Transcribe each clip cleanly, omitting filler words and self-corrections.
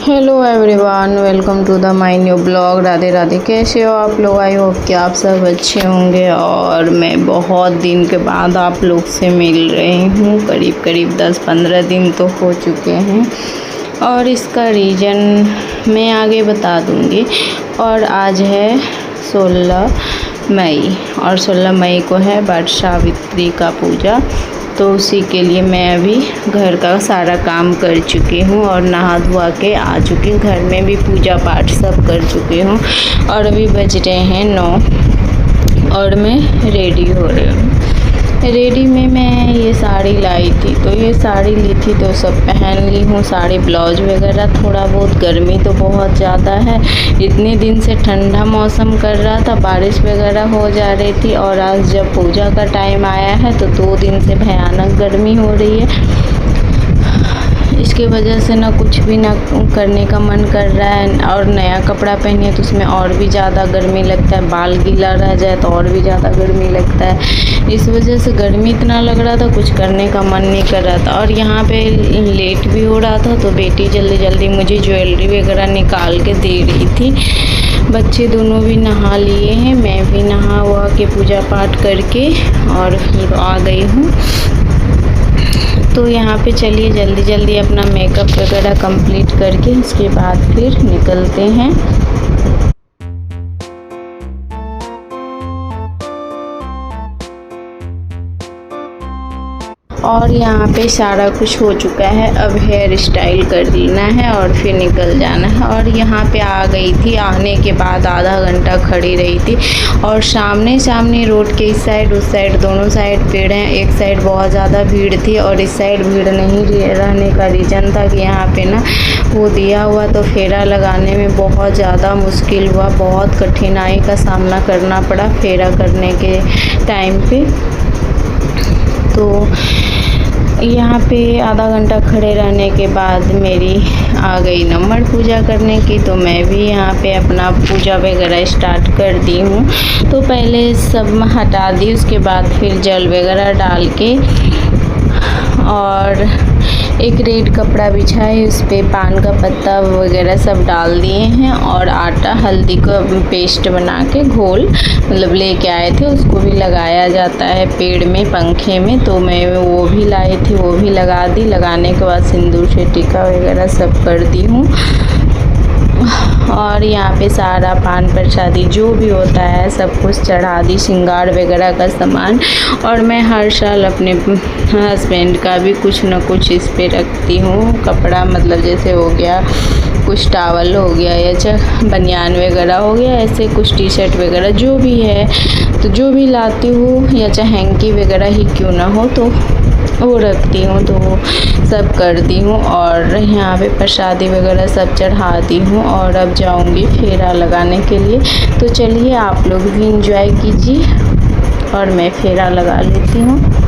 Hello everyone, welcome to the my new blog. Radhe Radhe. कैसे हो आप लोग? आई होप कि आप सब अच्छे होंगे। और मैं बहुत दिन के बाद आप लोग से मिल रही हूँ। करीब 10-15 दिन तो हो चुके हैं और इसका रीज़न मैं आगे बता दूँगी। और आज है 16 मई और 16 मई को है वट सावित्री का पूजा। तो उसी के लिए मैं अभी घर का सारा काम कर चुकी हूँ और नहा धोआ के आ चुकी हूँ। घर में भी पूजा पाठ सब कर चुकी हूँ और अभी बज रहे हैं 9 और मैं रेडी हो रही हूँ। रेडी में मैं ये साड़ी लाई थी, तो ये साड़ी ली थी तो सब पहन ली हूँ। साड़ी ब्लाउज वगैरह थोड़ा बहुत, गर्मी तो बहुत ज़्यादा है। इतने दिन से ठंडा मौसम कर रहा था, बारिश वगैरह हो जा रही थी और आज जब पूजा का टाइम आया है तो 2 दिन से भयानक गर्मी हो रही है। इसके वजह से ना कुछ भी ना करने का मन कर रहा है और नया कपड़ा पहनिए तो उसमें और भी ज़्यादा गर्मी लगता है। बाल गीला रह जाए तो और भी ज़्यादा गर्मी लगता है। इस वजह से गर्मी इतना लग रहा था, कुछ करने का मन नहीं कर रहा था। और यहाँ पे लेट भी हो रहा था तो बेटी जल्दी जल्दी मुझे ज्वेलरी वगैरह निकाल के दे रही थी। बच्चे दोनों भी नहा लिए हैं, मैं भी नहा हुआ के पूजा पाठ करके और फिर आ गई हूँ। तो यहाँ पे चलिए जल्दी जल्दी अपना मेकअप वगैरह कंप्लीट करके उसके बाद फिर निकलते हैं। और यहाँ पे सारा कुछ हो चुका है, अब हेयर स्टाइल कर लेना है और फिर निकल जाना है। और यहाँ पे आ गई थी, आने के बाद आधा घंटा खड़ी रही थी और सामने रोड के इस साइड उस साइड दोनों साइड पेड़ हैं। एक साइड बहुत ज़्यादा भीड़ थी और इस साइड भीड़ नहीं रहने का रीज़न था कि यहाँ पे ना वो दिया हुआ तो फेरा लगाने में बहुत ज़्यादा मुश्किल हुआ, बहुत कठिनाई का सामना करना पड़ा फेरा करने के टाइम पे। तो यहाँ पे आधा घंटा खड़े रहने के बाद मेरी आ गई नंबर पूजा करने की, तो मैं भी यहाँ पे अपना पूजा वगैरह स्टार्ट कर दी हूँ। तो पहले सब हटा दी, उसके बाद फिर जल वगैरह डाल के और एक रेड कपड़ा बिछाए, उस पर पान का पत्ता वगैरह सब डाल दिए हैं और आटा हल्दी का पेस्ट बना के घोल मतलब लेके आए थे, उसको भी लगाया जाता है पेड़ में पंखे में। तो मैं वो भी लाई थी, वो भी लगा दी। लगाने के बाद सिंदूर से टीका वगैरह सब कर दी हूँ। और यहाँ पे सारा पान प्रसादी जो भी होता है सब कुछ चढ़ा दी, श्रृंगार वगैरह का सामान। और मैं हर साल अपने हस्बैंड का भी कुछ न कुछ इस पे रखती हूँ कपड़ा, मतलब जैसे हो गया कुछ टावल हो गया या बनियान वगैरह हो गया, ऐसे कुछ टी शर्ट वगैरह जो भी है, तो जो भी लाती हूँ या चाहे हैंकी वगैरह ही क्यों ना हो तो वो रखती हूँ। तो वो सब करती हूँ और यहाँ पे प्रसादी वगैरह सब चढ़ाती हूँ और अब जाऊँगी फेरा लगाने के लिए। तो चलिए आप लोग भी इंजॉय कीजिए और मैं फेरा लगा लेती हूँ।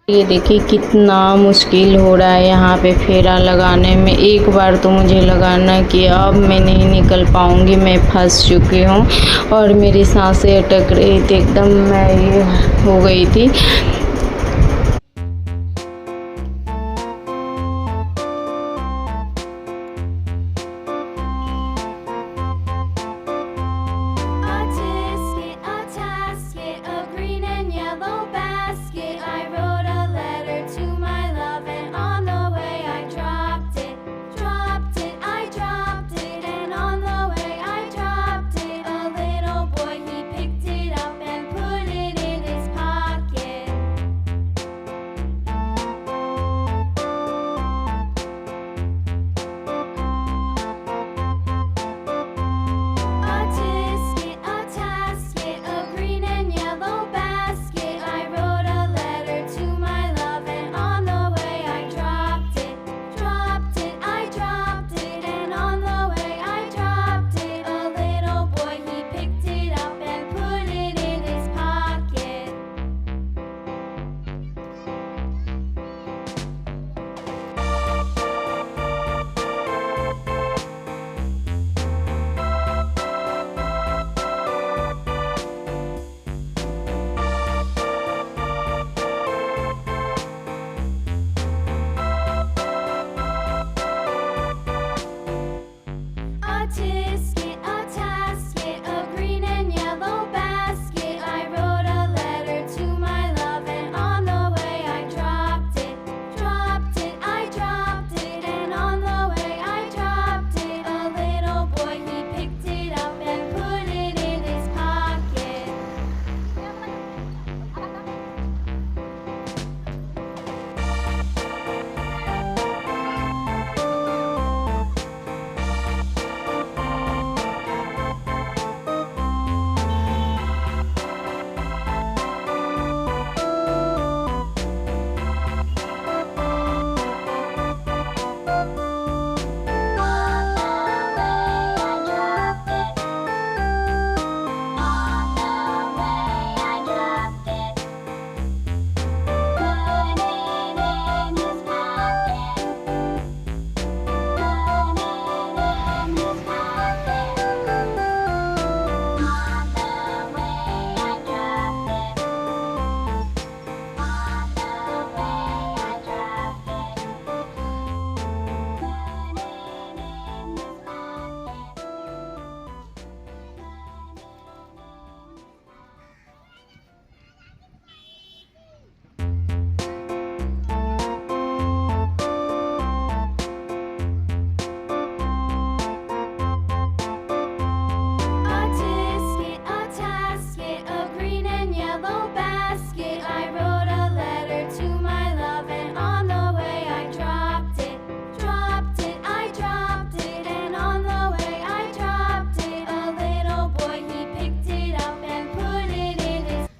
ये देखिए कितना मुश्किल हो रहा है यहाँ पे फेरा लगाने में। एक बार तो मुझे लगा ना कि अब मैं नहीं निकल पाऊँगी, मैं फंस चुकी हूँ और मेरी सांसें अटक रही थी, एकदम मैं ये हो गई थी।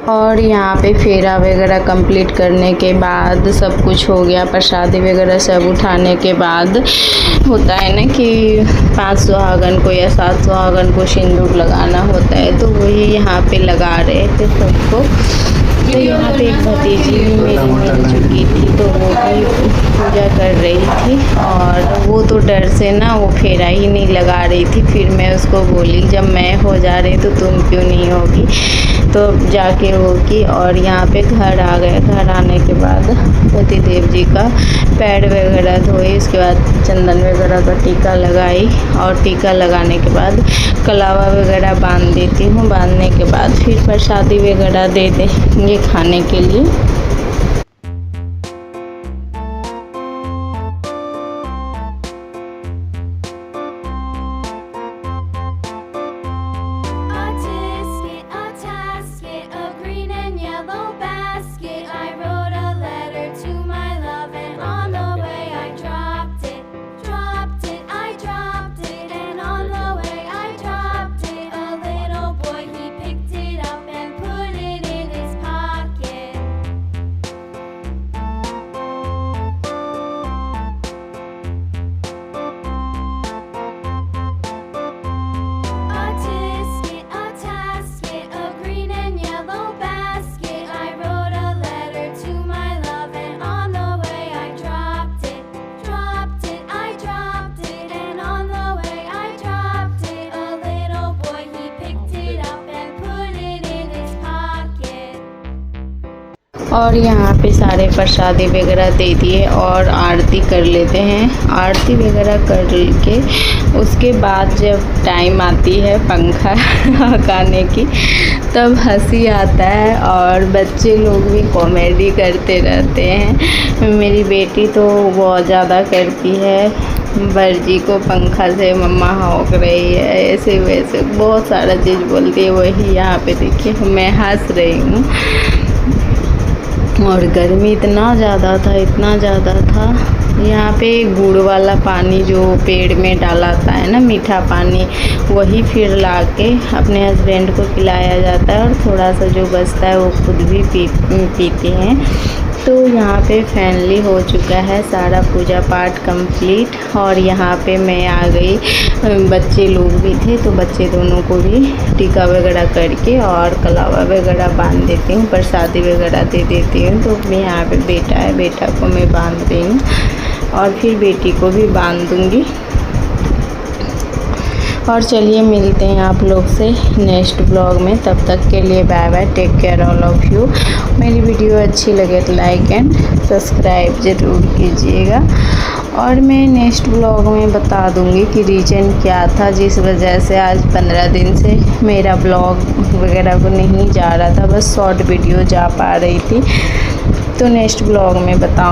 और यहाँ पे फेरा वगैरह कंप्लीट करने के बाद सब कुछ हो गया, प्रसादी वगैरह सब उठाने के बाद होता है ना कि 5 सुहागन को या 7 सुहागन को सिंदूर लगाना होता है, तो वही यहाँ पे लगा रहे थे सबको। तो यहाँ पे एक भतीजी भी मेरी मिल चुकी थी, तो वो भी पूजा कर रही थी और वो तो डर से ना वो फेरा ही नहीं लगा रही थी। फिर मैं उसको बोली जब मैं हो जा रही तो तुम क्यों नहीं होगी, तो जाके होगी। और यहाँ पे घर आ गए। घर आने के बाद पति देव जी का पैर वगैरह धोए, उसके बाद चंदन वगैरह का टीका लगाई और टीका लगाने के बाद कलावा वगैरह बांध देती हूँ। बांधने के बाद फिर प्रसादी वगैरह दे देंगे खाने के लिए। और यहाँ पे सारे प्रसादी वगैरह दे दिए और आरती कर लेते हैं। आरती वगैरह कर के उसके बाद जब टाइम आती है पंखा हकाने की, तब हंसी आता है और बच्चे लोग भी कॉमेडी करते रहते हैं। मेरी बेटी तो बहुत ज़्यादा करती है, बर्जी को पंखा से मम्मा हौंक रही है, ऐसे वैसे बहुत सारा चीज़ बोलती है। वही यहाँ पे देखिए मैं हंस रही हूँ। और गर्मी इतना ज़्यादा था। यहाँ पे गुड़ वाला पानी जो पेड़ में डाला आता है ना, मीठा पानी, वही फिर ला के अपने हस्बैंड को पिलाया जाता है और थोड़ा सा जो बचता है वो खुद भी पीते हैं। तो यहाँ पे फाइनली हो चुका है सारा पूजा पाठ कंप्लीट। और यहाँ पे मैं आ गई, बच्चे लोग भी थे तो बच्चे दोनों को भी टीका वगैरह करके और कलावा वगैरह बांध देती हूँ, प्रसादी वगैरह दे देती हूँ। तो मैं यहाँ पे बेटा है, बेटा को मैं बांध रही हूँ और फिर बेटी को भी बांध दूँगी। और चलिए मिलते हैं आप लोग से नेक्स्ट ब्लॉग में। तब तक के लिए bye bye, take care all of you. मेरी वीडियो अच्छी लगे तो लाइक एंड सब्सक्राइब ज़रूर कीजिएगा। और मैं नेक्स्ट ब्लॉग में बता दूंगी कि रीज़न क्या था जिस वजह से आज 15 दिन से मेरा ब्लॉग वगैरह को नहीं जा रहा था, बस शॉर्ट वीडियो जा पा रही थी। तो नेक्स्ट ब्लॉग में बताऊँ।